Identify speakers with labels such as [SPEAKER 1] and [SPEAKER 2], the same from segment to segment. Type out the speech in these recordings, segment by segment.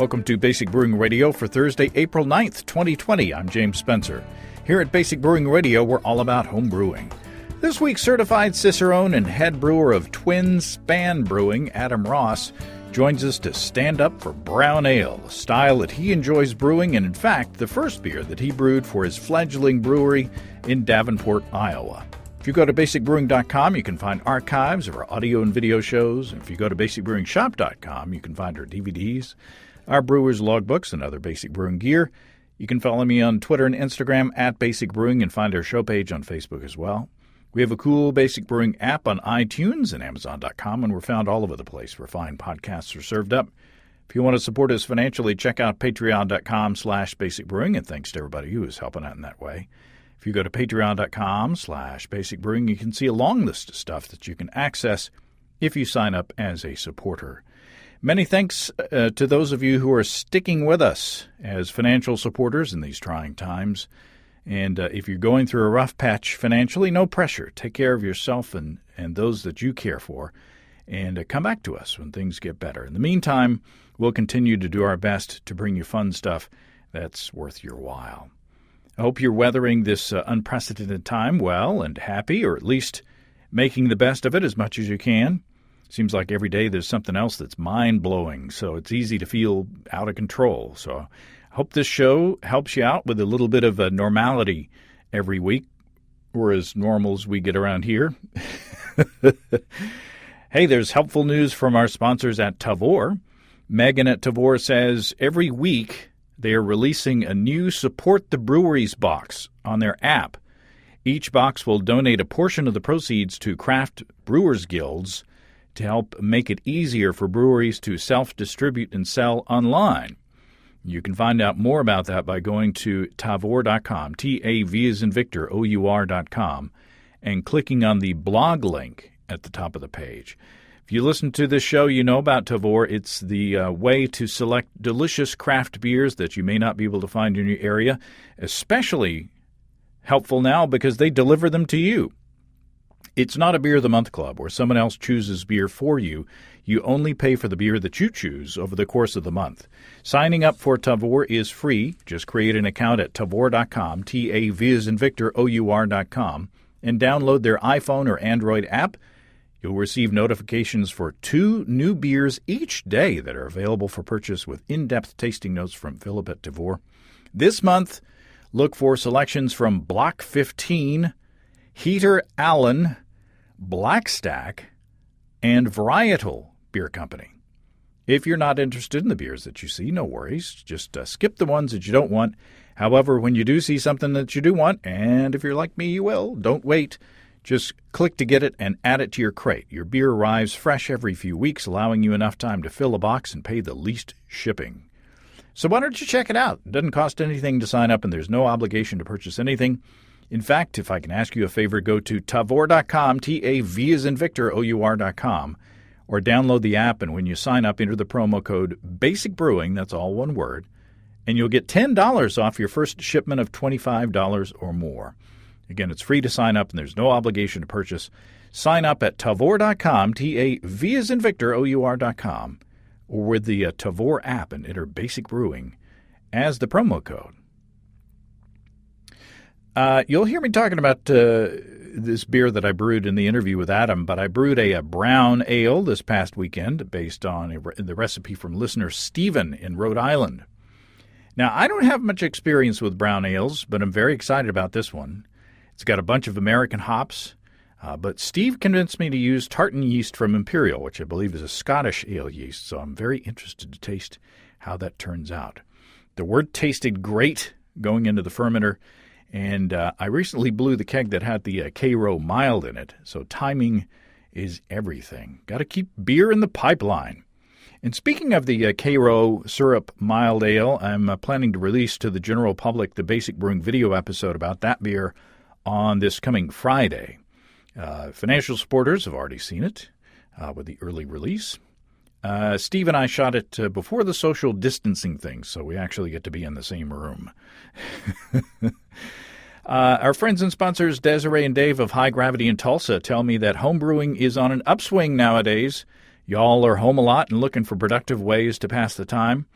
[SPEAKER 1] Welcome to Basic Brewing Radio for Thursday, April 9th, 2020. I'm James Spencer. Here at Basic Brewing Radio, we're all about home brewing. This week, certified Cicerone and head brewer of Twin Span Brewing, Adam Ross, joins us to stand up for brown ale, a style that he enjoys brewing and, in fact, the first beer that he brewed for his fledgling brewery in Davenport, Iowa. If you go to basicbrewing.com, you can find archives of our audio and video shows. If you go to basicbrewingshop.com, you can find our DVDs, our brewers' logbooks, and other Basic Brewing gear. You can follow me on Twitter and Instagram at Basic Brewing and find our show page on Facebook as well. We have a cool Basic Brewing app on iTunes and Amazon.com, and we're found all over the place where fine podcasts are served up. If you want to support us financially, check out patreon.com/basicbrewing, and thanks to everybody who is helping out in that way. If you go to patreon.com/basicbrewing, you can see a long list of stuff that you can access if you sign up as a supporter. Many thanks to those of you who are sticking with us as financial supporters in these trying times. And if you're going through a rough patch financially, no pressure. Take care of yourself and those that you care for, and come back to us when things get better. In the meantime, we'll continue to do our best to bring you fun stuff that's worth your while. I hope you're weathering this unprecedented time well and happy, or at least making the best of it as much as you can. Seems like every day there's something else that's mind-blowing, so it's easy to feel out of control. So I hope this show helps you out with a little bit of normality every week, or as normal as we get around here. Hey, there's helpful news from our sponsors at Tavour. Megan at Tavour says every week they are releasing a new Support the Breweries box on their app. Each box will donate a portion of the proceeds to craft brewers guilds to help make it easier for breweries to self-distribute and sell online. You can find out more about that by going to tavour.com, T-A-V as in Victor, O-U-R.com, and clicking on the blog link at the top of the page. If you listen to this show, you know about Tavour. It's the way to select delicious craft beers that you may not be able to find in your area, especially helpful now because they deliver them to you. It's not a Beer of the Month club where someone else chooses beer for you. You only pay for the beer that you choose over the course of the month. Signing up for Tavour is free. Just create an account at tavour.com, T-A-V as in Victor, O-U-R.com, and download their iPhone or Android app. You'll receive notifications for 2 new beers each day that are available for purchase with in-depth tasting notes from Philip at Tavour. This month, look for selections from Block 15, Heater Allen, Blackstack, and Varietal Beer Company. If you're not interested in the beers that you see, no worries. Just skip the ones that you don't want. However, when you do see something that you do want, and if you're like me, you will, don't wait. Just click to get it and add it to your crate. Your beer arrives fresh every few weeks, allowing you enough time to fill a box and pay the least shipping. So why don't you check it out? It doesn't cost anything to sign up, and there's no obligation to purchase anything. In fact, if I can ask you a favor, go to tavour.com, T-A-V as in Victor, O-U-R.com, or download the app, and when you sign up, enter the promo code Basic Brewing, that's all one word, and you'll get $10 off your first shipment of $25 or more. Again, it's free to sign up, and there's no obligation to purchase. Sign up at tavour.com, T-A-V as in Victor, O-U-R.com, or with the Tavour app and enter Basic Brewing as the promo code. You'll hear me talking about this beer that I brewed in the interview with Adam, but I brewed a brown ale this past weekend based on the recipe from listener Stephen in Rhode Island. Now, I don't have much experience with brown ales, but I'm very excited about this one. It's got a bunch of American hops, but Steve convinced me to use tartan yeast from Imperial, which I believe is a Scottish ale yeast, so I'm very interested to taste how that turns out. The wort tasted great going into the fermenter, and I recently blew the keg that had the K-Row mild in it, so timing is everything. Got to keep beer in the pipeline. And speaking of the K-Row Syrup Mild Ale, I'm planning to release to the general public the Basic Brewing video episode about that beer on this coming Friday. Financial supporters have already seen it with the early release. Steve and I shot it before the social distancing thing, so we actually get to be in the same room. Our friends and sponsors, Desiree and Dave of High Gravity in Tulsa, tell me that homebrewing is on an upswing nowadays. Y'all are home a lot and looking for productive ways to pass the time.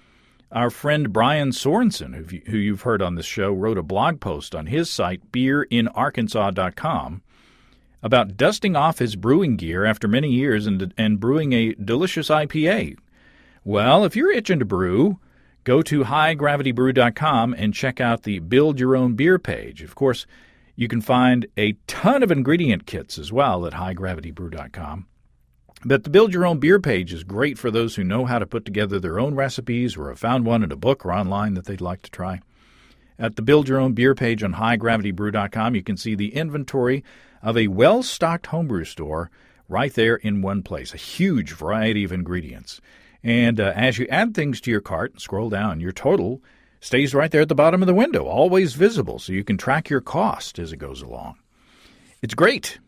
[SPEAKER 1] Our friend Brian Sorensen, who you've heard on this show, wrote a blog post on his site, beerinarkansas.com, about dusting off his brewing gear after many years and brewing a delicious IPA. Well, if you're itching to brew, go to highdgravitybrew.com and check out the Build Your Own Beer page. Of course, you can find a ton of ingredient kits as well at highdgravitybrew.com. But the Build Your Own Beer page is great for those who know how to put together their own recipes or have found one in a book or online that they'd like to try. At the Build Your Own Beer page on highdgravitybrew.com, you can see the inventory of a well-stocked homebrew store right there in one place, a huge variety of ingredients. And as you add things to your cart and scroll down, your total stays right there at the bottom of the window, always visible, so you can track your cost as it goes along. It's great.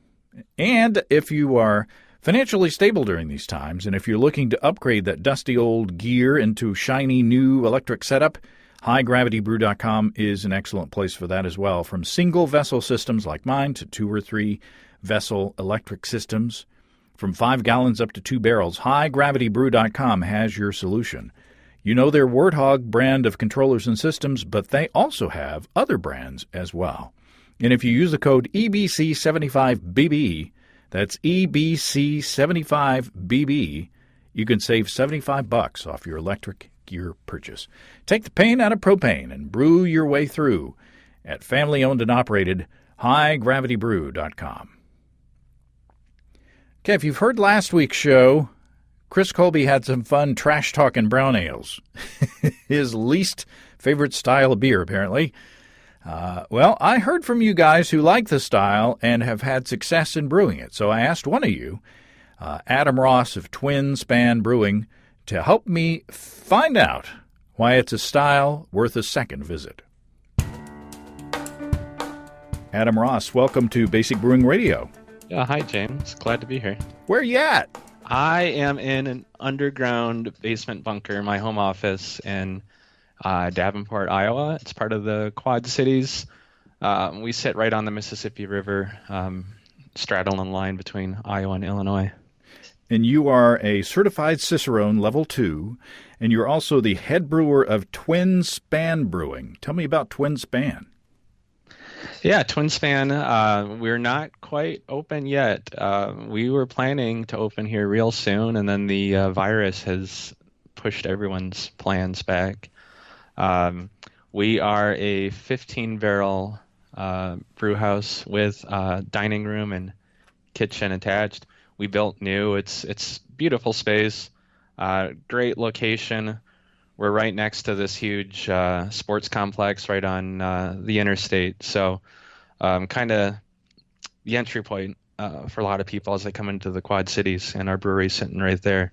[SPEAKER 1] And if you are financially stable during these times, and if you're looking to upgrade that dusty old gear into shiny new electric setup, highdgravitybrew.com is an excellent place for that as well. From single vessel systems like mine to 2 or 3 vessel electric systems, from 5 gallons up to 2 barrels, highdgravitybrew.com has your solution. You know their Warthog brand of controllers and systems, but they also have other brands as well. And if you use the code EBC75BB, that's EBC75BB, you can save $75 off your electric gear purchase. Take the pain out of propane and brew your way through at family-owned and operated highdgravitybrew.com. Okay, if you've heard last week's show, Chris Colby had some fun trash-talking brown ales. His least favorite style of beer, apparently. Well, I heard from you guys who like the style and have had success in brewing it. So I asked one of you, Adam Ross of Twin Span Brewing, to help me find out why it's a style worth a second visit. Adam Ross, welcome to Basic Brewing Radio.
[SPEAKER 2] Hi, James. Glad to be here.
[SPEAKER 1] Where are you at?
[SPEAKER 2] I am in an underground basement bunker, my home office in Davenport, Iowa. It's part of the Quad Cities. We sit right on the Mississippi River, straddling the line between Iowa and Illinois.
[SPEAKER 1] And you are a certified Cicerone Level 2, and you're also the head brewer of Twin Span Brewing. Tell me about Twin Span.
[SPEAKER 2] Yeah, Twin Span, we're not quite open yet. We were planning to open here real soon, and then the virus has pushed everyone's plans back. We are a 15-barrel brew house with dining room and kitchen attached. We built new. It's beautiful space, great location. We're right next to this huge sports complex right on the interstate. So kind of the entry point for a lot of people as they come into the Quad Cities, and our brewery's sitting right there.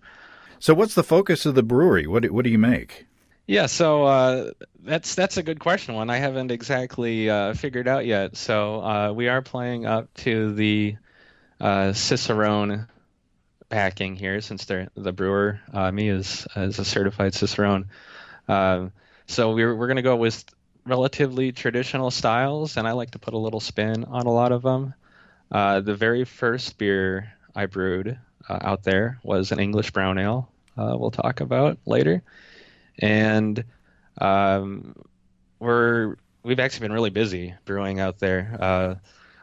[SPEAKER 1] So what's the focus of the brewery? What do you make?
[SPEAKER 2] Yeah, so that's a good question, one I haven't exactly figured out yet. So we are playing up to the Cicerone packing here, since the brewer, me, is a certified Cicerone. So we're going to go with relatively traditional styles, and I like to put a little spin on a lot of them. The very first beer I brewed out there was an English brown ale, we'll talk about later. And we've actually been really busy brewing out there.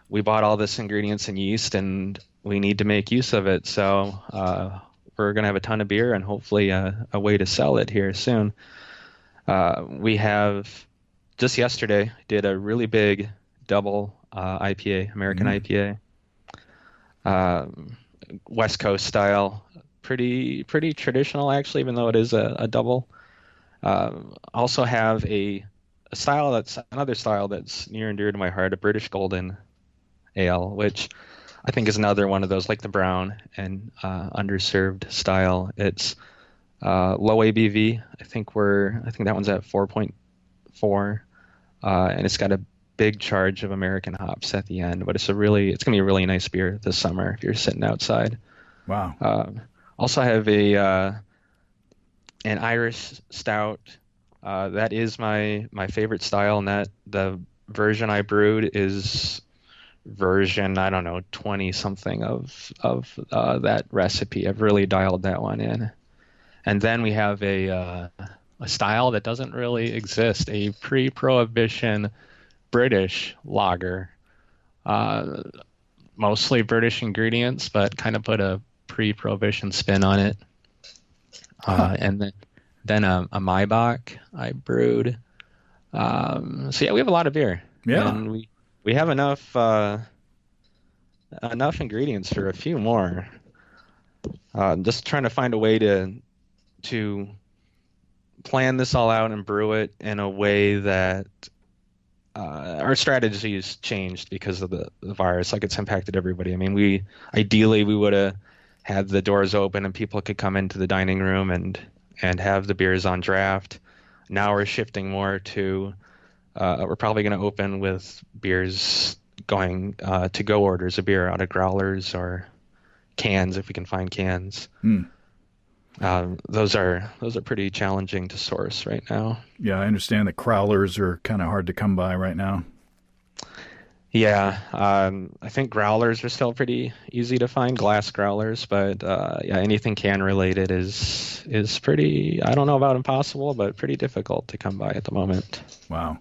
[SPEAKER 2] We bought all this ingredients and yeast, and we need to make use of it. So we're going to have a ton of beer and hopefully a way to sell it here soon. We have, just yesterday, did a really big double IPA, American IPA, West Coast style, pretty traditional actually, even though it is a double. Also have another style that's near and dear to my heart, a British Golden Ale, which I think is another one of those, like the brown and underserved style. It's low ABV. I think that one's at 4.4, and it's got a big charge of American hops at the end. But it's gonna be a really nice beer this summer if you're sitting outside.
[SPEAKER 1] Wow.
[SPEAKER 2] Also, I have an Irish stout. That is my favorite style, and that the version I brewed is version 20 something of that recipe. I've really dialed that one in. And then we have a a style that doesn't really exist, a pre-prohibition British lager. Uh, Mostly British ingredients, but kind of put a pre-prohibition spin on it. And then a Maibach I brewed. So yeah, we have a lot of beer.
[SPEAKER 1] Yeah.
[SPEAKER 2] And we have enough ingredients for a few more. Just trying to find a way to plan this all out and brew it in a way that our strategy's changed because of the virus. Like, it's impacted everybody. I mean, ideally we would have had the doors open and people could come into the dining room and have the beers on draft. Now we're shifting more to we're probably going to open with beers going to go orders of beer out of growlers or cans if we can find cans. Those are pretty challenging to source right now.
[SPEAKER 1] Yeah, I understand that crowlers are kind of hard to come by right now.
[SPEAKER 2] Yeah, I think growlers are still pretty easy to find, glass growlers, but yeah, anything can related is pretty, I don't know about impossible, but pretty difficult to come by at the moment.
[SPEAKER 1] Wow.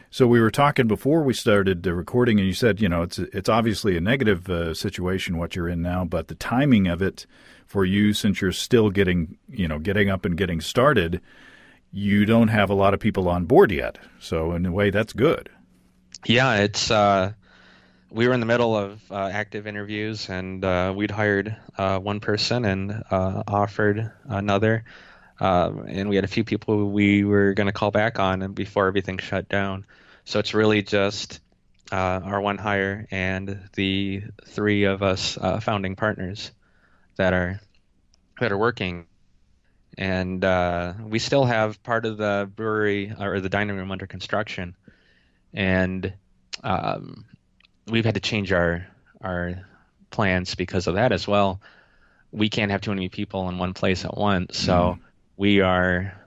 [SPEAKER 1] So we were talking before we started the recording, and you said, it's obviously a negative situation what you're in now, but the timing of it for you, since you're still getting up and getting started, you don't have a lot of people on board yet. So in a way, that's good.
[SPEAKER 2] Yeah, it's we were in the middle of active interviews, and we'd hired one person and offered another, and we had a few people we were going to call back on and before everything shut down. So it's really just our one hire and the three of us founding partners that are working. And we still have part of the brewery or the dining room under construction, and we've had to change our plans because of that as well. We can't have too many people in one place at once, so we are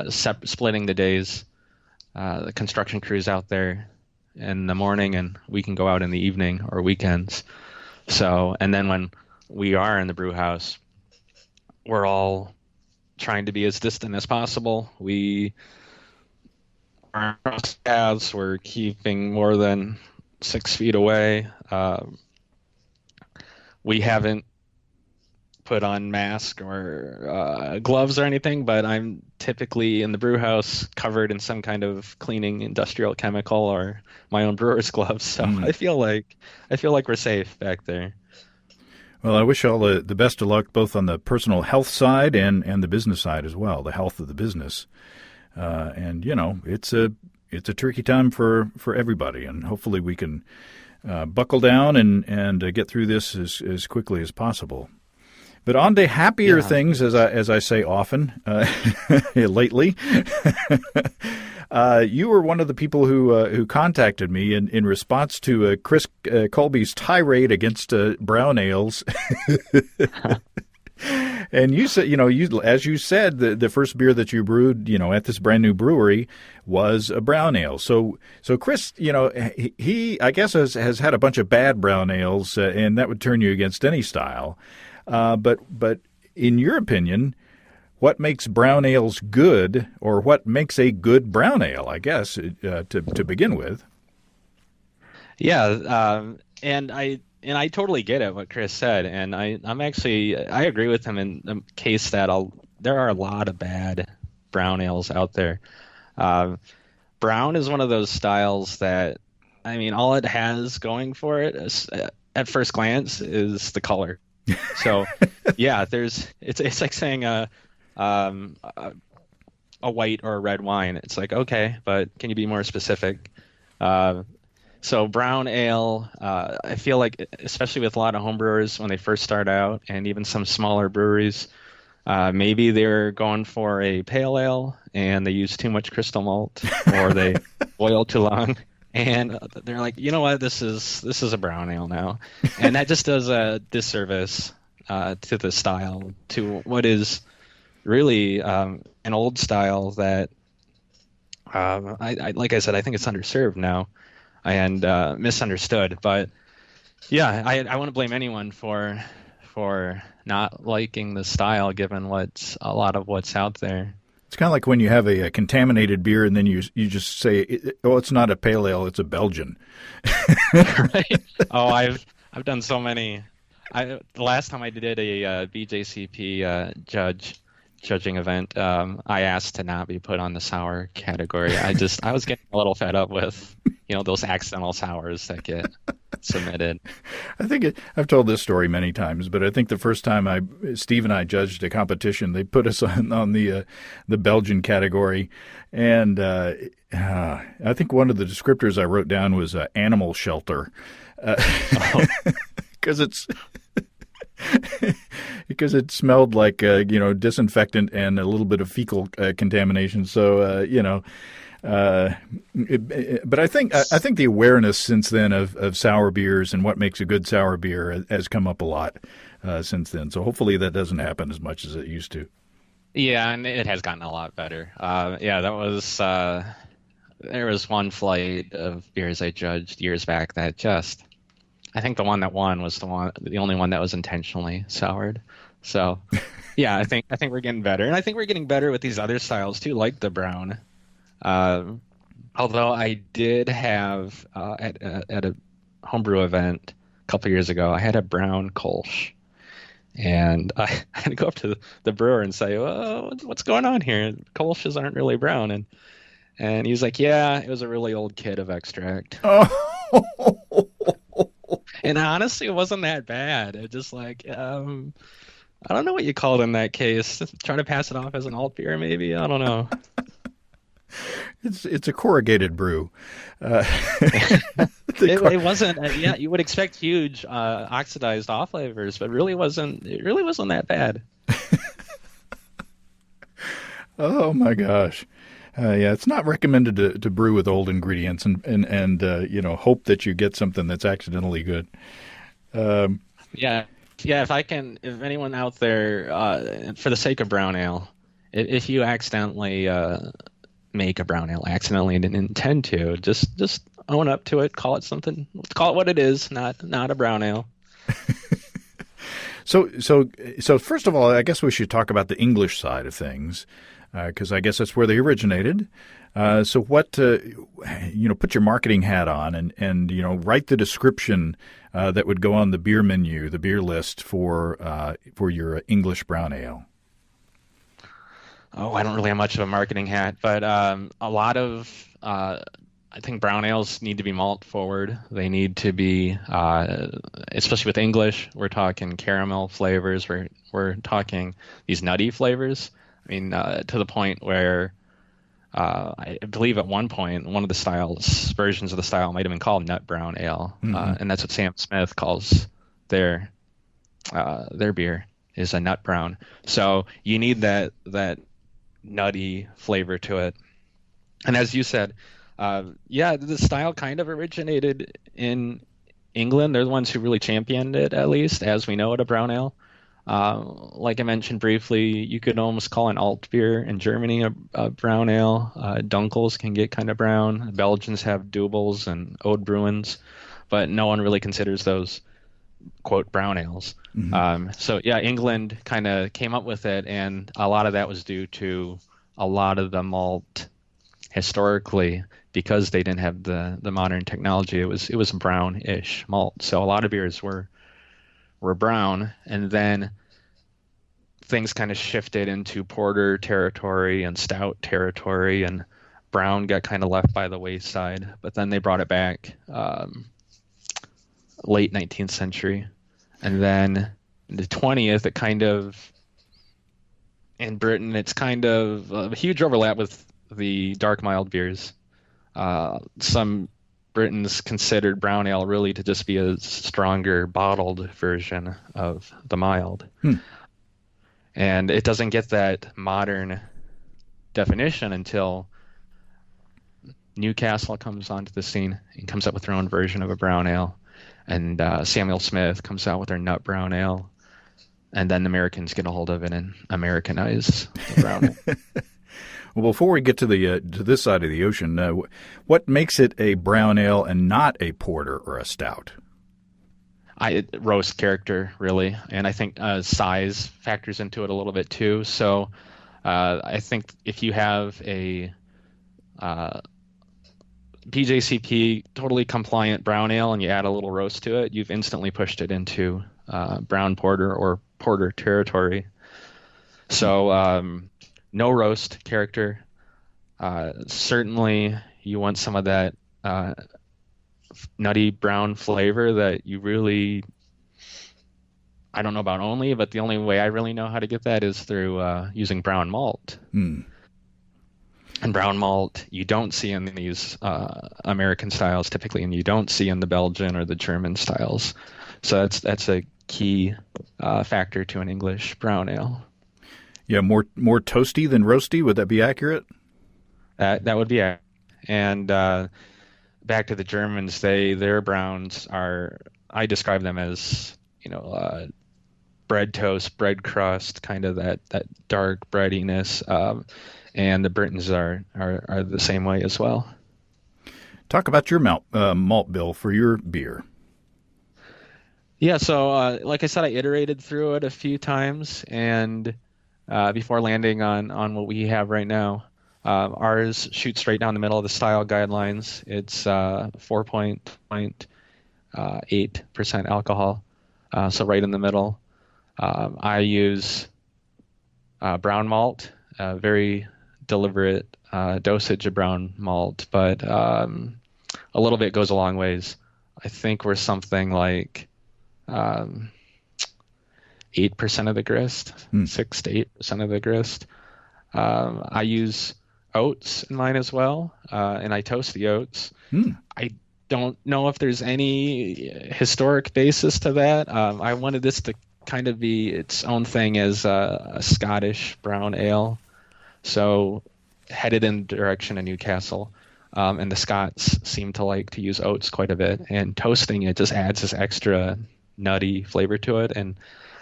[SPEAKER 2] splitting the days. The construction crew's out there in the morning, and we can go out in the evening or weekends. So, and then when we are in the brew house, we're all trying to be as distant as possible. We are across paths. We're keeping more than 6 feet away. We haven't put on mask or gloves or anything, but I'm typically in the brew house covered in some kind of cleaning industrial chemical or my own brewer's gloves. So I feel like we're safe back there.
[SPEAKER 1] Well, I wish all the best of luck both on the personal health side and the business side as well, the health of the business. And it's a tricky time for everybody, and hopefully we can buckle down and get through this as quickly as possible. But on to happier things, as I say often lately. You were one of the people who contacted me in response to Chris Colby's tirade against brown ales. And you said, as you said, the first beer that you brewed, at this brand new brewery was a brown ale. So Chris, he I guess has had a bunch of bad brown ales, and that would turn you against any style. But in your opinion, what makes brown ales good, or what makes a good brown ale, I guess, to begin with?
[SPEAKER 2] Yeah, and I totally get it, what Chris said, and I agree with him in the case that there are a lot of bad brown ales out there. Brown is one of those styles that, I mean, all it has going for it is, at first glance, is the color. So, yeah, it's like saying a white or a red wine. It's like, okay, but can you be more specific? So brown ale, I feel like, especially with a lot of homebrewers when they first start out, and even some smaller breweries, maybe they're going for a pale ale and they use too much crystal malt, or they boil too long, and they're like, you know what, this is a brown ale now, and that just does a disservice to the style, to what is really an old style that, I like I said, I think it's underserved now and misunderstood. But yeah, I wouldn't blame anyone for not liking the style, given a lot of what's out there.
[SPEAKER 1] It's kind of like when you have a contaminated beer and then you just say, "Oh, it's not a pale ale; it's a Belgian."
[SPEAKER 2] Right? Oh, I've done so many. The last time I did a BJCP judging event, I asked to not be put on the sour category. I was getting a little fed up with, those accidental sours that get submitted.
[SPEAKER 1] I've told this story many times, but I think the first time Steve and I judged a competition, they put us on the Belgian category, and I think one of the descriptors I wrote down was animal shelter, because because it smelled like disinfectant and a little bit of fecal contamination. So but I think the awareness since then of sour beers and what makes a good sour beer has come up a lot since then. So hopefully that doesn't happen as much as it used to.
[SPEAKER 2] Yeah, and it has gotten a lot better. That was there was one flight of beers I judged years back that I think the one that won was the only one that was intentionally soured. So, yeah, I think we're getting better, and I think we're getting better with these other styles too, like the brown. Although I did have at a homebrew event a couple years ago, I had a brown Kolsch, and I had to go up to the brewer and say, "Oh, what's going on here? Kolsches aren't really brown," and he was like, "Yeah, it was a really old kit of extract."
[SPEAKER 1] Oh.
[SPEAKER 2] And honestly, it wasn't that bad. It just I don't know what you call it in that case. Try to pass it off as an alt beer, maybe. I don't know.
[SPEAKER 1] It's a corrugated brew.
[SPEAKER 2] It wasn't. You would expect huge oxidized off flavors, but it really wasn't that bad.
[SPEAKER 1] Oh my gosh. It's not recommended to brew with old ingredients and hope that you get something that's accidentally good.
[SPEAKER 2] If anyone out there, for the sake of brown ale, if you accidentally make a brown ale, accidentally didn't intend to, just own up to it, call it what it is, not a brown ale.
[SPEAKER 1] So first of all, I guess we should talk about the English side of things. Because I guess that's where they originated. So what, put your marketing hat on and write the description that would go on the beer menu, the beer list for your English brown ale.
[SPEAKER 2] Oh, I don't really have much of a marketing hat, but a lot of, I think brown ales need to be malt forward. They need to be, especially with English, we're talking caramel flavors. We're talking these nutty flavors. I mean, to the point where I believe at one point, one of the versions of the style might have been called nut brown ale. Mm-hmm. And that's what Sam Smith calls their beer, is a nut brown. So you need that nutty flavor to it. And as you said, the style kind of originated in England. They're the ones who really championed it, at least, as we know it, a brown ale. Like I mentioned briefly, you could almost call an alt beer in Germany a brown ale. Dunkels can get kind of brown. The Belgians have Doubles and Ode Bruins, but no one really considers those, quote, brown ales. Mm-hmm. England kind of came up with it, and a lot of that was due to a lot of the malt historically, because they didn't have the modern technology. It was brown-ish malt, so a lot of beers were brown, and then things kind of shifted into porter territory and stout territory, and brown got kind of left by the wayside. But then they brought it back late 19th century, and then in the 20th, it kind of, in Britain, it's kind of a huge overlap with the dark mild beers. Some Britons considered brown ale really to just be a stronger bottled version of the mild. And it doesn't get that modern definition until Newcastle comes onto the scene and comes up with their own version of a brown ale. And Samuel Smith comes out with their nut brown ale. And then the Americans get a hold of it and Americanize the brown ale.
[SPEAKER 1] Well, before we get to this side of the ocean, what makes it a brown ale and not a porter or a stout?
[SPEAKER 2] Roast character, really, and I think size factors into it a little bit too. So I think if you have a BJCP totally compliant brown ale and you add a little roast to it, you've instantly pushed it into brown porter or porter territory. So no roast character. Certainly you want some of that nutty brown flavor that you really, I don't know about only, but the only way I really know how to get that is through using brown malt. And brown malt you don't see in these American styles typically, and you don't see in the Belgian or the German styles. So that's a key factor to an English brown ale.
[SPEAKER 1] Yeah, more toasty than roasty. Would that be accurate?
[SPEAKER 2] That would be accurate. And back to the Germans, their browns are, I describe them as, bread toast, bread crust, kind of that dark breadiness. And the Britons are the same way as well.
[SPEAKER 1] Talk about your malt bill for your beer.
[SPEAKER 2] Yeah, so like I said, I iterated through it a few times, and before landing on what we have right now. Ours shoots straight down the middle of the style guidelines. It's 4.8% alcohol, so right in the middle. I use brown malt, very deliberate dosage of brown malt, but a little bit goes a long ways. I think we're something like 8% of the grist, 6 to 8% of the grist. I use oats in mine as well, and I toast the oats. I don't know if there's any historic basis to that. I wanted this to kind of be its own thing as a Scottish brown ale, so headed in the direction of Newcastle, and the Scots seem to like to use oats quite a bit, and toasting it just adds this extra nutty flavor to it, and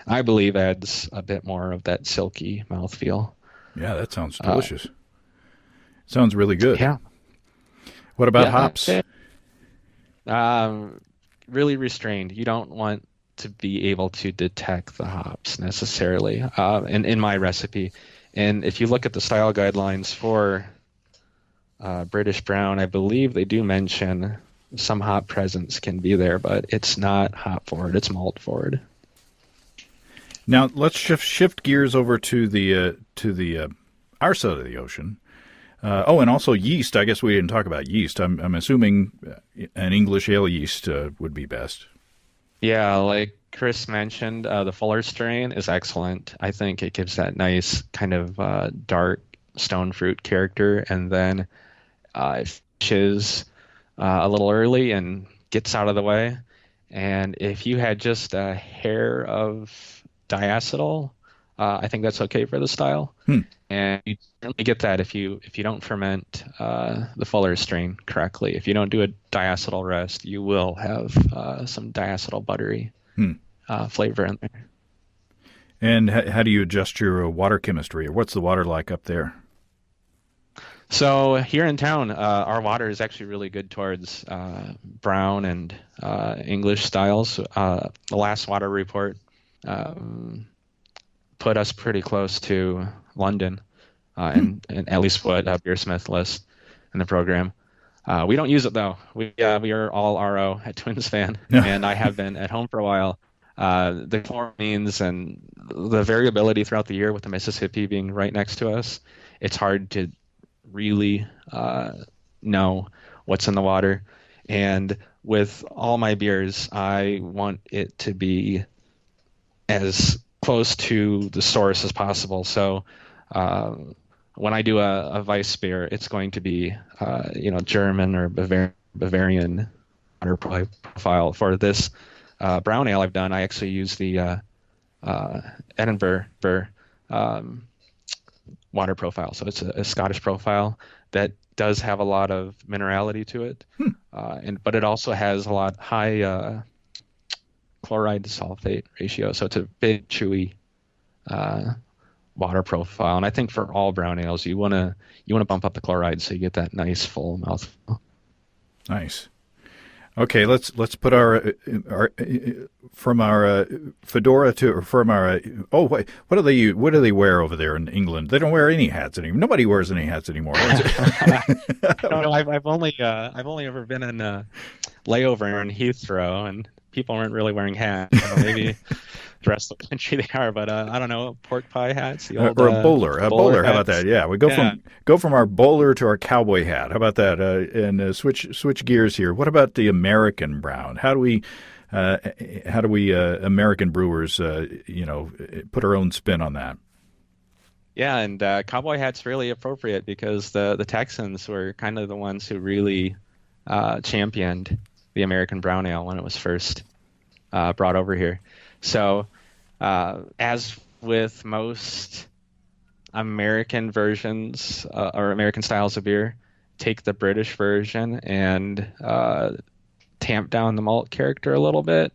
[SPEAKER 2] I believe adds a bit more of that silky mouthfeel.
[SPEAKER 1] Yeah, that sounds delicious. Sounds really good.
[SPEAKER 2] Yeah.
[SPEAKER 1] What about hops?
[SPEAKER 2] Really restrained. You don't want to be able to detect the hops necessarily in my recipe. And if you look at the style guidelines for British Brown, I believe they do mention some hop presence can be there, but it's not hop forward, it's malt forward.
[SPEAKER 1] Now let's shift gears over to the our side of the ocean. And also yeast. I guess we didn't talk about yeast. I'm assuming an English ale yeast would be best.
[SPEAKER 2] Yeah, like Chris mentioned, the Fuller strain is excellent. I think it gives that nice kind of dark stone fruit character, and then it finishes a little early and gets out of the way. And if you had just a hair of diacetyl, I think that's okay for the style. And you certainly get that if you don't ferment the Fuller strain correctly. If you don't do a diacetyl rest, you will have some diacetyl buttery flavor in there.
[SPEAKER 1] And how do you adjust your water chemistry, or what's the water like up there?
[SPEAKER 2] So here in town, our water is actually really good towards brown and English styles. The last water report put us pretty close to London, and at least what Beersmith lists in the program. We don't use it though. We are all RO at Twin Span, and I have been at home for a while. The chlorines and the variability throughout the year with the Mississippi being right next to us, it's hard to really know what's in the water. And with all my beers, I want it to be as close to the source as possible. So when I do a Weiss beer, it's going to be German or Bavarian water profile. For this brown ale I've done, I actually use the Edinburgh water profile. So it's a Scottish profile that does have a lot of minerality to it, but it also has a lot high chloride to sulfate ratio. So it's a big, chewy water profile. And I think for all brown ales, you want to bump up the chloride so you get that nice full mouthfeel.
[SPEAKER 1] Nice. Okay, let's put our from our fedora to or from our oh wait, what do they wear over there in England? They don't wear any hats anymore. Nobody wears any hats anymore.
[SPEAKER 2] I don't know. I've only ever been in a layover in Heathrow, and people weren't really wearing hats. So maybe the rest of the country they are, but I don't know, pork pie hats, the old
[SPEAKER 1] or a bowler. How about that? Yeah, we go from our bowler to our cowboy hat. How about that? And switch gears here. What about the American brown? How do we American brewers put our own spin on that?
[SPEAKER 2] Yeah, and cowboy hat's really appropriate because the Texans were kind of the ones who really championed the American brown ale when it was first brought over here. So, as with most American versions or American styles of beer, take the British version and tamp down the malt character a little bit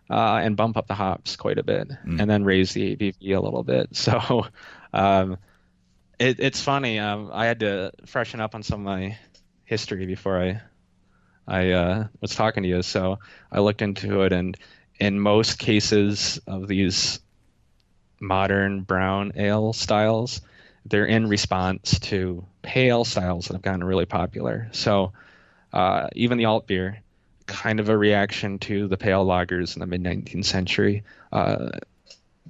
[SPEAKER 2] and bump up the hops quite a bit, and then raise the ABV a little bit. So, it's funny. I had to freshen up on some of my history before I was talking to you, so I looked into it, and in most cases of these modern brown ale styles, they're in response to pale styles that have gotten really popular. So even the alt beer, kind of a reaction to the pale lagers in the mid-19th century,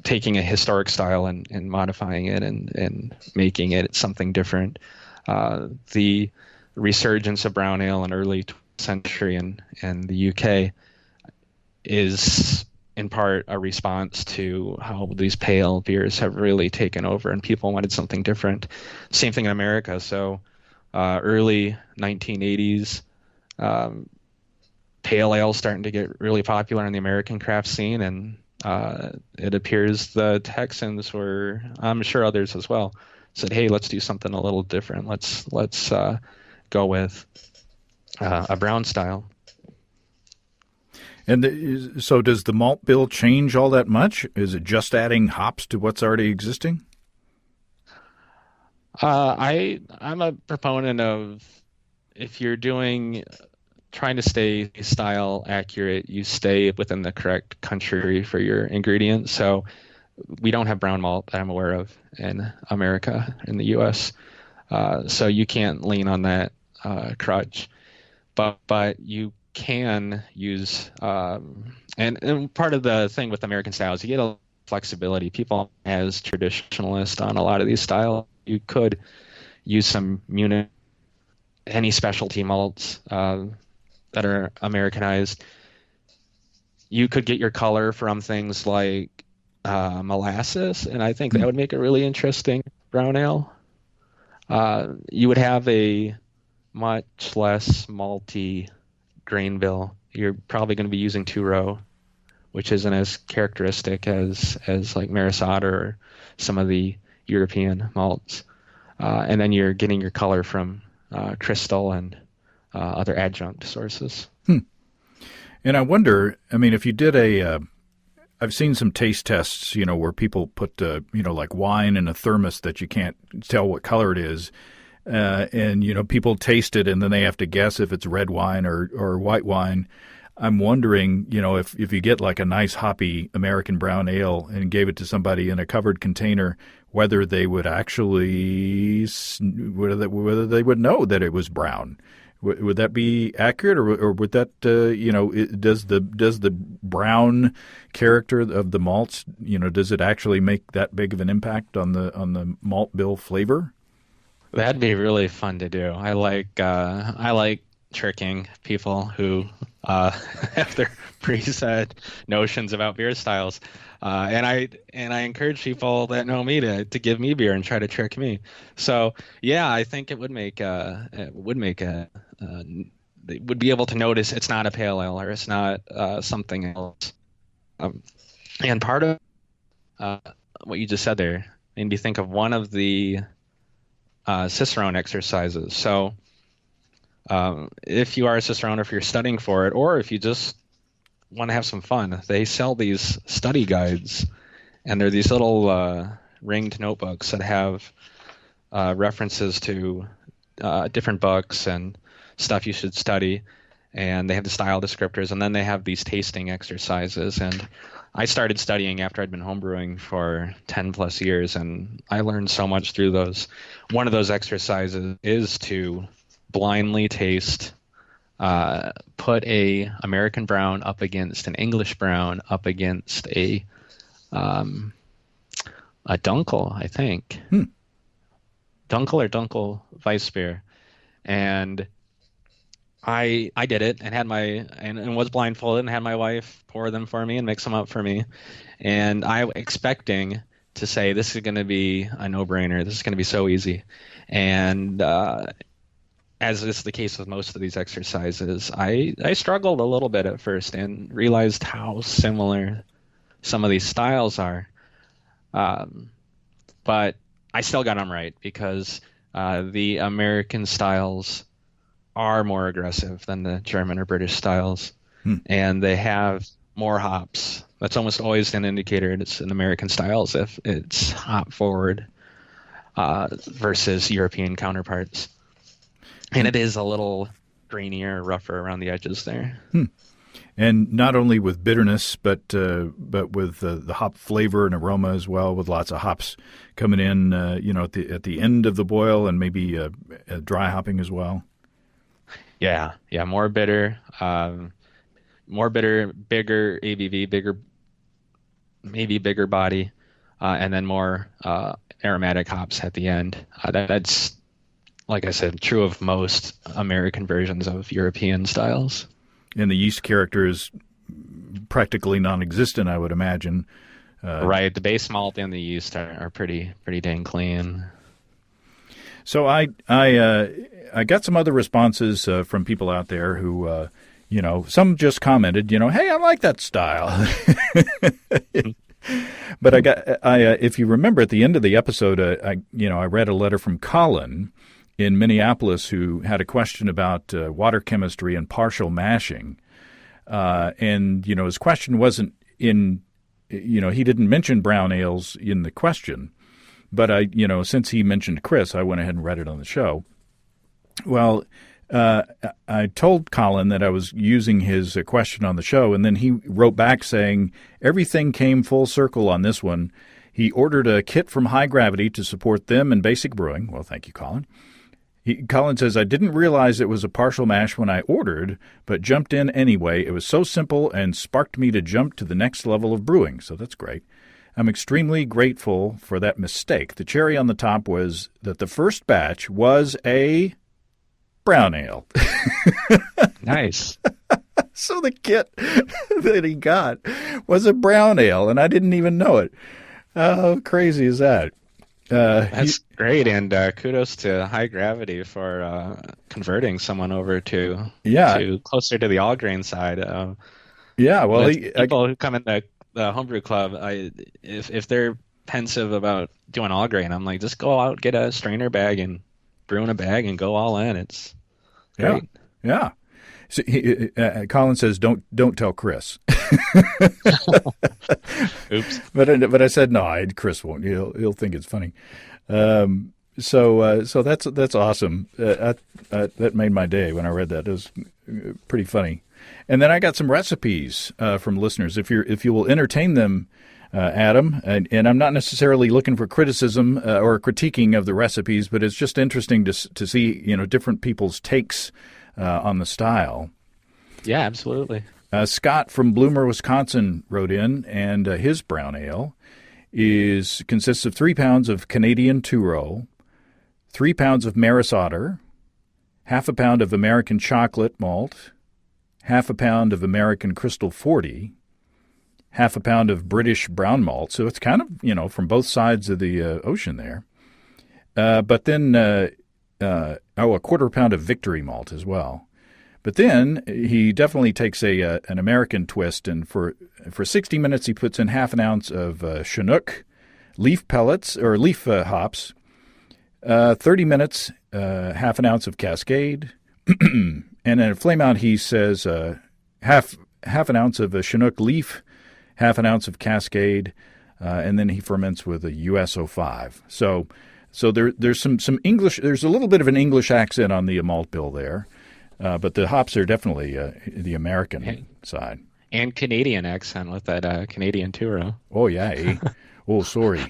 [SPEAKER 2] taking a historic style and modifying it and making it something different. The resurgence of brown ale in early 20th century in the UK is in part a response to how these pale beers have really taken over and people wanted something different. Same thing in America. So early 1980s, pale ale starting to get really popular in the American craft scene, and it appears the Texans were, I'm sure others as well, said, hey, let's do something a little different. Let's go with a brown style.
[SPEAKER 1] And so does the malt bill change all that much? Is it just adding hops to what's already existing?
[SPEAKER 2] I'm a proponent of, if you're trying to stay style accurate, you stay within the correct country for your ingredients. So we don't have brown malt that I'm aware of in America, in the U.S. So you can't lean on that crutch. But you can use and part of the thing with American styles, you get a flexibility. People as traditionalists on a lot of these styles, you could use some any specialty malts that are Americanized. You could get your color from things like molasses, and I think that would make a really interesting brown ale. You would have a much less malty grain bill. You're probably going to be using 2-row, which isn't as characteristic as like Maris Otter or some of the European malts. And then you're getting your color from crystal and other adjunct sources.
[SPEAKER 1] And I wonder, I mean, if you did I've seen some taste tests, where people put, like wine in a thermos that you can't tell what color it is. And people taste it and then they have to guess if it's red wine or white wine. I'm wondering, if you get like a nice hoppy American brown ale and gave it to somebody in a covered container, whether they would actually, whether they would know that it was brown. Would that be accurate, or would that, does the brown character of the malts, does it actually make that big of an impact on the malt bill flavor?
[SPEAKER 2] That'd be really fun to do. I like tricking people who have their preset notions about beer styles, and I encourage people that know me to give me beer and try to trick me. So yeah, I think it would make they would be able to notice it's not a pale ale or it's not something else. And part of what you just said there made me think of one of the Cicerone exercises. So if you are a Cicerone, if you're studying for it, or if you just want to have some fun, they sell these study guides, and they're these little ringed notebooks that have references to different books and stuff you should study. and they have the style descriptors, and then they have these tasting exercises. And I started studying after I'd been homebrewing for 10 plus years, and I learned so much through those. One of those exercises is to blindly taste, put a American brown up against an English brown up against a Dunkel, I think. Dunkel or Dunkel Weissbier. And I did it and had and was blindfolded and had my wife pour them for me and mix them up for me. And I was expecting to say, this is going to be a no-brainer. This is going to be so easy. And as is the case with most of these exercises, I struggled a little bit at first and realized how similar some of these styles are. But I still got them right, because the American styles are more aggressive than the German or British styles, and they have more hops. That's almost always an indicator it's an American styles if it's hop forward versus European counterparts. And it is a little grainier, rougher around the edges there.
[SPEAKER 1] And not only with bitterness, but with the hop flavor and aroma as well, with lots of hops coming in, at the end of the boil, and maybe dry hopping as well.
[SPEAKER 2] Yeah, more bitter, bigger ABV, maybe bigger body, and then more aromatic hops at the end. That's, like I said, true of most American versions of European styles.
[SPEAKER 1] And the yeast character is practically non-existent, I would imagine.
[SPEAKER 2] Right. The base malt and the yeast are pretty dang clean.
[SPEAKER 1] So I got some other responses from people out there who, some just commented, hey, I like that style. But if you remember at the end of the episode, I read a letter from Colin in Minneapolis who had a question about water chemistry and partial mashing. And his question wasn't he didn't mention brown ales in the question. But since he mentioned Chris, I went ahead and read it on the show. Well, I told Colin that I was using his question on the show, and then he wrote back saying, everything came full circle on this one. He ordered a kit from High Gravity to support them in basic brewing. Well, thank you, Colin. Colin says, I didn't realize it was a partial mash when I ordered, but jumped in anyway. It was so simple and sparked me to jump to the next level of brewing, so that's great. I'm extremely grateful for that mistake. The cherry on the top was that the first batch was a brown ale.
[SPEAKER 2] Nice.
[SPEAKER 1] So the kit that he got was a brown ale, and I didn't even know it. How crazy is that?
[SPEAKER 2] That's great, and kudos to High Gravity for converting someone over to closer to the all grain side. People who come in the homebrew club, if they're pensive about doing all grain, I'm like, just go out, get a strainer bag, and brew in a bag, and go all in. It's great.
[SPEAKER 1] Yeah. So Colin says, "Don't tell Chris."
[SPEAKER 2] Oops.
[SPEAKER 1] But I said no. Chris won't. He'll think it's funny. So that's awesome. That made my day when I read that. It was pretty funny. And then I got some recipes from listeners. If you will entertain them, Adam, and I'm not necessarily looking for criticism or critiquing of the recipes, but it's just interesting to see different people's takes on the style.
[SPEAKER 2] Yeah, absolutely.
[SPEAKER 1] Scott from Bloomer, Wisconsin wrote in, and his brown ale consists of 3 pounds of Canadian two-row, 3 pounds of Maris Otter, half a pound of American chocolate malt, half a pound of American Crystal 40, half a pound of British brown malt. So it's kind of, from both sides of the ocean there. But then, a quarter pound of Victory malt as well. But then he definitely takes an American twist, and for 60 minutes he puts in half an ounce of Chinook, leaf pellets or leaf hops. 30 minutes, half an ounce of Cascade, and in a flame out he says half an ounce of Chinook leaf, half an ounce of Cascade, and then he ferments with a US-05. So there's some English. There's a little bit of an English accent on the malt bill there. But the hops are definitely the American side.
[SPEAKER 2] And Canadian accent with that Canadian two-row.
[SPEAKER 1] Oh, yeah. Eh? Oh, sorry.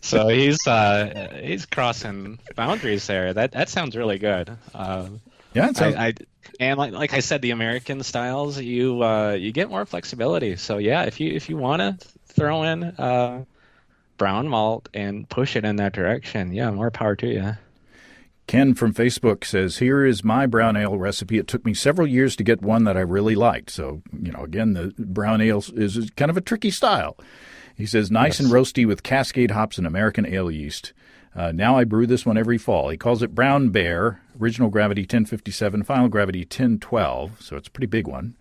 [SPEAKER 2] So he's crossing boundaries there. That sounds really good.
[SPEAKER 1] Yeah, it sounds...
[SPEAKER 2] And like I said, the American styles, you get more flexibility. So yeah, if you want to throw in brown malt and push it in that direction, yeah, more power to you.
[SPEAKER 1] Ken from Facebook says, here is my brown ale recipe. It took me several years to get one that I really liked. So, again, the brown ale is kind of a tricky style. He says, nice and roasty with Cascade hops and American ale yeast. Now I brew this one every fall. He calls it Brown Bear, original gravity 1057, final gravity 1012. So it's a pretty big one.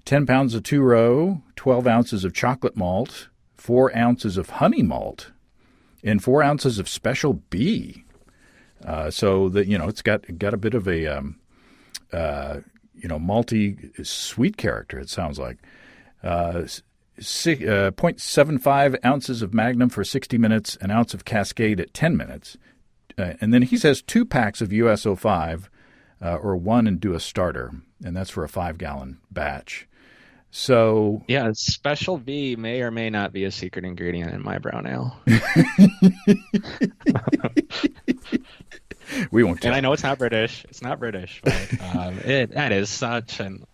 [SPEAKER 1] 10 pounds of two-row, 12 ounces of chocolate malt, 4 ounces of honey malt, and 4 ounces of special B. So that it's got a bit of a malty sweet character. It sounds like 0.75 ounces of Magnum for 60 minutes, an ounce of Cascade at 10 minutes, and then he says 2 packs of USO5 or one and do a starter, and that's for a 5-gallon batch. So
[SPEAKER 2] yeah, special B may or may not be a secret ingredient in my brown ale.
[SPEAKER 1] We won't tell.
[SPEAKER 2] And I know it's not British. It's not British, but that is such an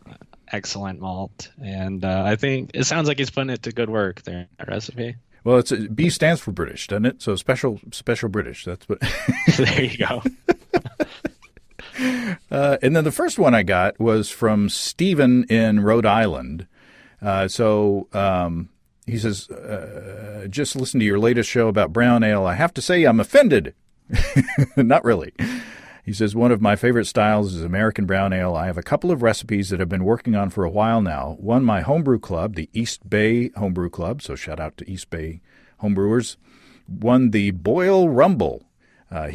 [SPEAKER 2] excellent malt. And I think it sounds like he's putting it to good work there in that recipe.
[SPEAKER 1] Well, B stands for British, doesn't it? So special British. That's what.
[SPEAKER 2] There you go.
[SPEAKER 1] And then the first one I got was from Stephen in Rhode Island. He says, just listen to your latest show about brown ale. I have to say I'm offended. Not really. He says, one of my favorite styles is American brown ale. I have a couple of recipes that I've been working on for a while now. One, my homebrew club, the East Bay Homebrew Club. So shout out to East Bay homebrewers. Won the Boil Rumble. I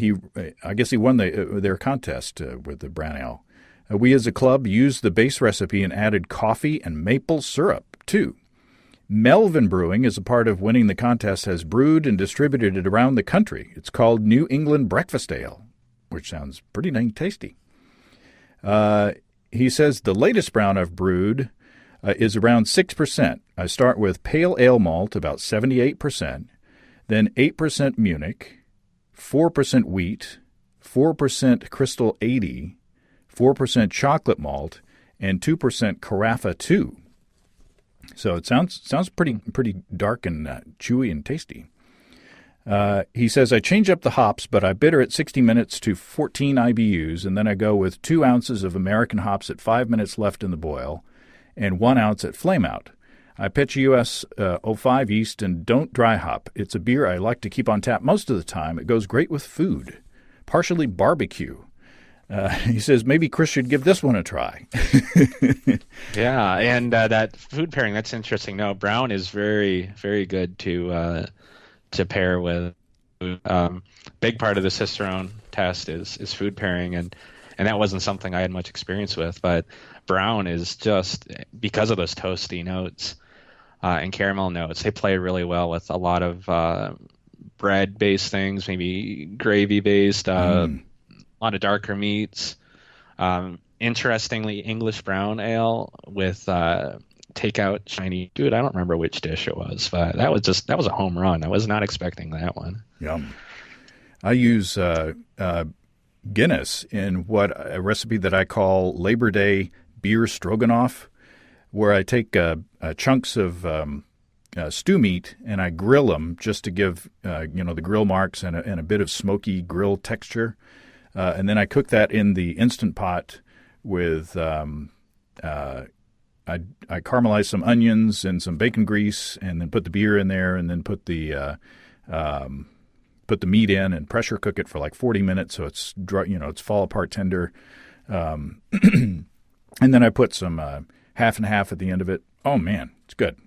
[SPEAKER 1] guess he won their contest with the brown ale. We as a club used the base recipe and added coffee and maple syrup too. Melvin Brewing is a part of winning the contest, has brewed and distributed it around the country. It's called New England Breakfast Ale, which sounds pretty dang tasty. He says the latest brown I've brewed is around 6%. I start with pale ale malt, about 78%, then 8% Munich, 4% wheat, 4% Crystal 80, 4% chocolate malt, and 2% Carafa 2. So it sounds pretty dark and chewy and tasty. He says, I change up the hops, but I bitter at 60 minutes to 14 IBUs, and then I go with 2 ounces of American hops at 5 minutes left in the boil, and 1 ounce at flame out. I pitch US 05 yeast and don't dry hop. It's a beer I like to keep on tap most of the time. It goes great with food, partially barbecue. He says maybe Chris should give this one a try.
[SPEAKER 2] Yeah, and that food pairing, that's interesting. No, brown is very, very good to pair with. Big part of the Cicerone test is food pairing, and that wasn't something I had much experience with. But brown is just, because of those toasty notes and caramel notes, they play really well with a lot of bread-based things, maybe gravy-based, a lot of darker meats. Interestingly, English brown ale with takeout Chinese food. I don't remember which dish it was, but that was a home run. I was not expecting that one.
[SPEAKER 1] Yum. I use Guinness in a recipe that I call Labor Day beer stroganoff, where I take chunks of stew meat and I grill them just to give the grill marks and a bit of smoky grill texture. And then I cook that in the Instant Pot with I caramelize some onions and some bacon grease, and then put the beer in there, and then put the meat in and pressure cook it for like 40 minutes so it's dry, it's fall apart tender. And then I put some half and half at the end of it. Oh man, it's good.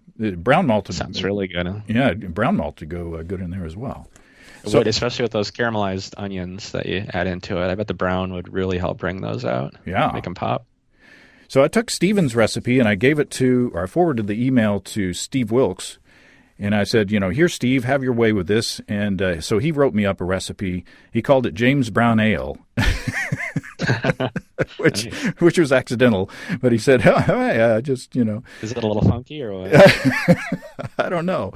[SPEAKER 1] Brown malt
[SPEAKER 2] sounds really good. Huh?
[SPEAKER 1] Yeah, brown malt to go good in there as well.
[SPEAKER 2] It would, especially with those caramelized onions that you add into it. I bet the brown would really help bring those out.
[SPEAKER 1] Yeah.
[SPEAKER 2] Make them pop.
[SPEAKER 1] So I took Steven's recipe and I forwarded the email to Steve Wilkes. And I said, here, Steve, have your way with this. And so he wrote me up a recipe. He called it James Brown Ale. which
[SPEAKER 2] Nice.
[SPEAKER 1] which was accidental. But he said, I just,
[SPEAKER 2] Is it a little funky or what?
[SPEAKER 1] I don't know.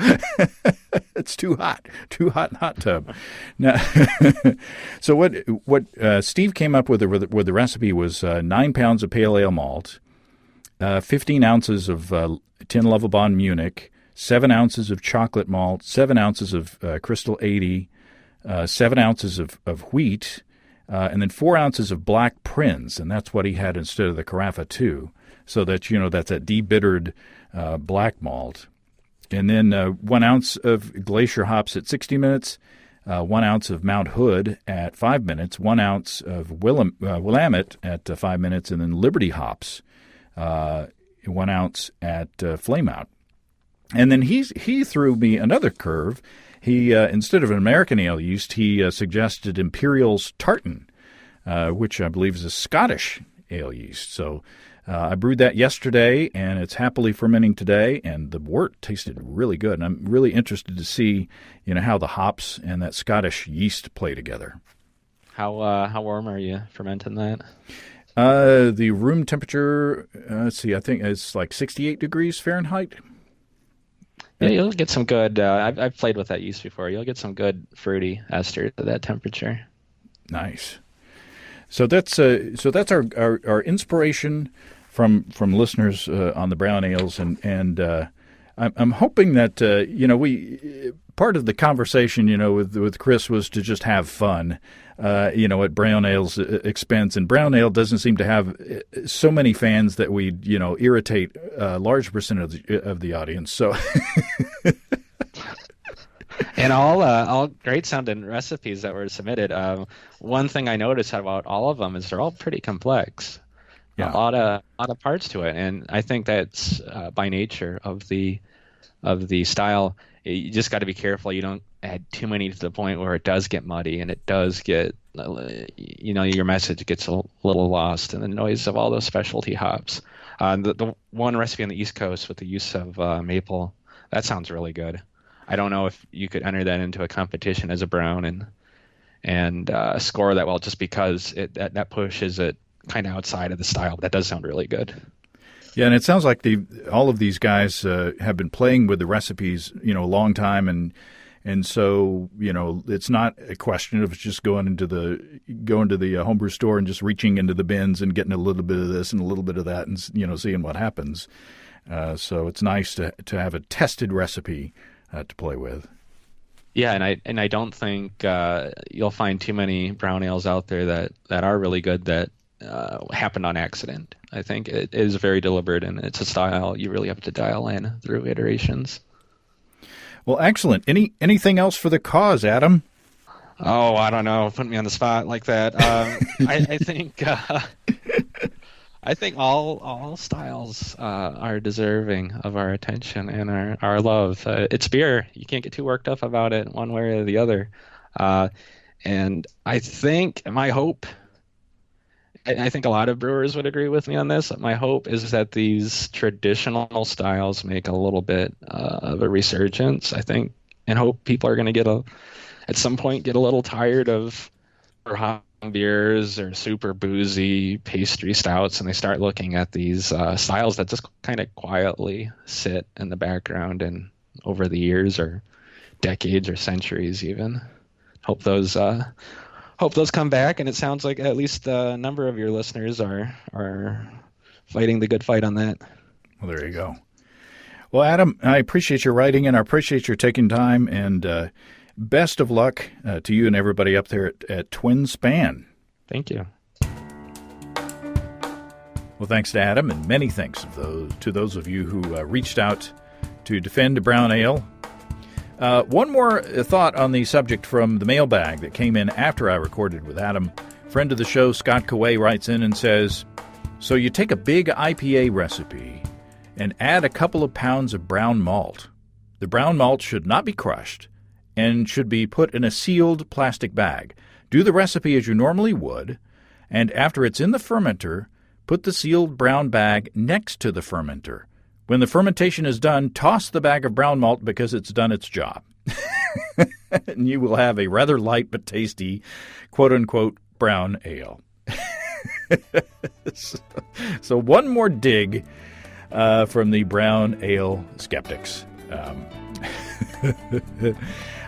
[SPEAKER 1] It's too hot in the hot tub. Now, so what Steve came up with the recipe was 9 pounds of pale ale malt, 15 ounces of 10 Lovibond Munich, 7 ounces of chocolate malt, 7 ounces of Crystal 80, 7 ounces of wheat, and then 4 ounces of black Prinz, and that's what he had instead of the Carafa 2. So that, that's a debittered black malt. And then 1 ounce of Glacier hops at 60 minutes, 1 ounce of Mount Hood at 5 minutes, 1 ounce of Willamette at 5 minutes, and then Liberty hops, 1 ounce at Flame Out. And then he threw me another curve. He instead of an American ale yeast, he suggested Imperial's Tartan, which I believe is a Scottish ale yeast. So I brewed that yesterday, and it's happily fermenting today, and the wort tasted really good. And I'm really interested to see, how the hops and that Scottish yeast play together.
[SPEAKER 2] How warm are you fermenting that?
[SPEAKER 1] The room temperature, let's see, I think it's like 68 degrees Fahrenheit.
[SPEAKER 2] Yeah, you'll get some good. I've played with that yeast before. You'll get some good fruity esters at that temperature.
[SPEAKER 1] Nice. So that's our inspiration from listeners on the brown ales, and I'm hoping that we part of the conversation with Chris was to just have fun, at brown ale's expense, and brown ale doesn't seem to have so many fans that we irritate a large percent of the audience. So.
[SPEAKER 2] And all great sounding recipes that were submitted. One thing I noticed about all of them is they're all pretty complex.
[SPEAKER 1] Yeah.
[SPEAKER 2] A lot of parts to it, and I think that's by nature of the style. You just got to be careful you don't add too many to the point where it does get muddy and it does get your message gets a little lost in the noise of all those specialty hops. The one recipe on the East Coast with the use of maple, that sounds really good. I don't know if you could enter that into a competition as a brown and score that well, just because that pushes it kind of outside of the style. That does sound really good.
[SPEAKER 1] Yeah, and it sounds like all of these guys have been playing with the recipes, a long time, and so it's not a question of just going to the homebrew store and just reaching into the bins and getting a little bit of this and a little bit of that and seeing what happens. So it's nice to have a tested recipe to play with.
[SPEAKER 2] Yeah, and I don't think you'll find too many brown ales out there that are really good that happened on accident. I think it is very deliberate, and it's a style you really have to dial in through iterations.
[SPEAKER 1] Well, excellent. Anything else for the cause, Adam?
[SPEAKER 2] Oh, I don't know. Put me on the spot like that. I think all styles are deserving of our attention and our love. It's beer. You can't get too worked up about it one way or the other. And I think my hope, I think a lot of brewers would agree with me on this. My hope is that these traditional styles make a little bit of a resurgence. I think and hope people are going to at some point get a little tired of beers or super boozy pastry stouts, and they start looking at these styles that just kind of quietly sit in the background and over the years or decades or centuries even. Hope those come back, and it sounds like at least a number of your listeners are fighting the good fight on that.
[SPEAKER 1] Well, there you go. Well, Adam, I appreciate your writing, and I appreciate your taking time, and best of luck to you and everybody up there at Twin Span.
[SPEAKER 2] Thank you.
[SPEAKER 1] Well, thanks to Adam, and many thanks to those of you who reached out to defend a brown ale. One more thought on the subject from the mailbag that came in after I recorded with Adam. Friend of the show, Scott Kaway, writes in and says, so you take a big IPA recipe and add a couple of pounds of brown malt. The brown malt should not be crushed and should be put in a sealed plastic bag. Do the recipe as you normally would, and after it's in the fermenter, put the sealed brown bag next to the fermenter. When the fermentation is done, toss the bag of brown malt because it's done its job. And you will have a rather light but tasty, quote-unquote, brown ale. So one more dig from the brown ale skeptics.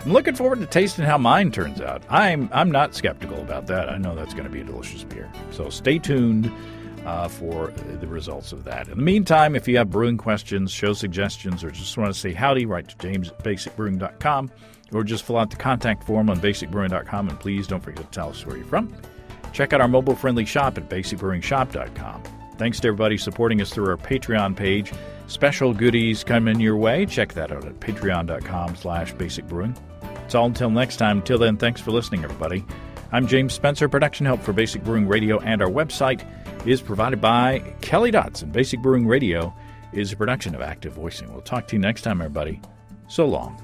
[SPEAKER 1] I'm looking forward to tasting how mine turns out. I'm not skeptical about that. I know that's going to be a delicious beer. So stay tuned for the results of that. In the meantime, if you have brewing questions, show suggestions, or just want to say howdy, write to james@basicbrewing.com, or just fill out the contact form on basicbrewing.com, and please don't forget to tell us where you're from. Check out our mobile-friendly shop at basicbrewingshop.com. Thanks to everybody supporting us through our Patreon page. Special goodies coming your way. Check that out at patreon.com/basicbrewing. It's all until next time. Until then, thanks for listening, everybody. I'm James Spencer. Production help for Basic Brewing Radio and our website is provided by Kelly Dotson. Basic Brewing Radio is a production of Active Voicing. We'll talk to you next time, everybody. So long.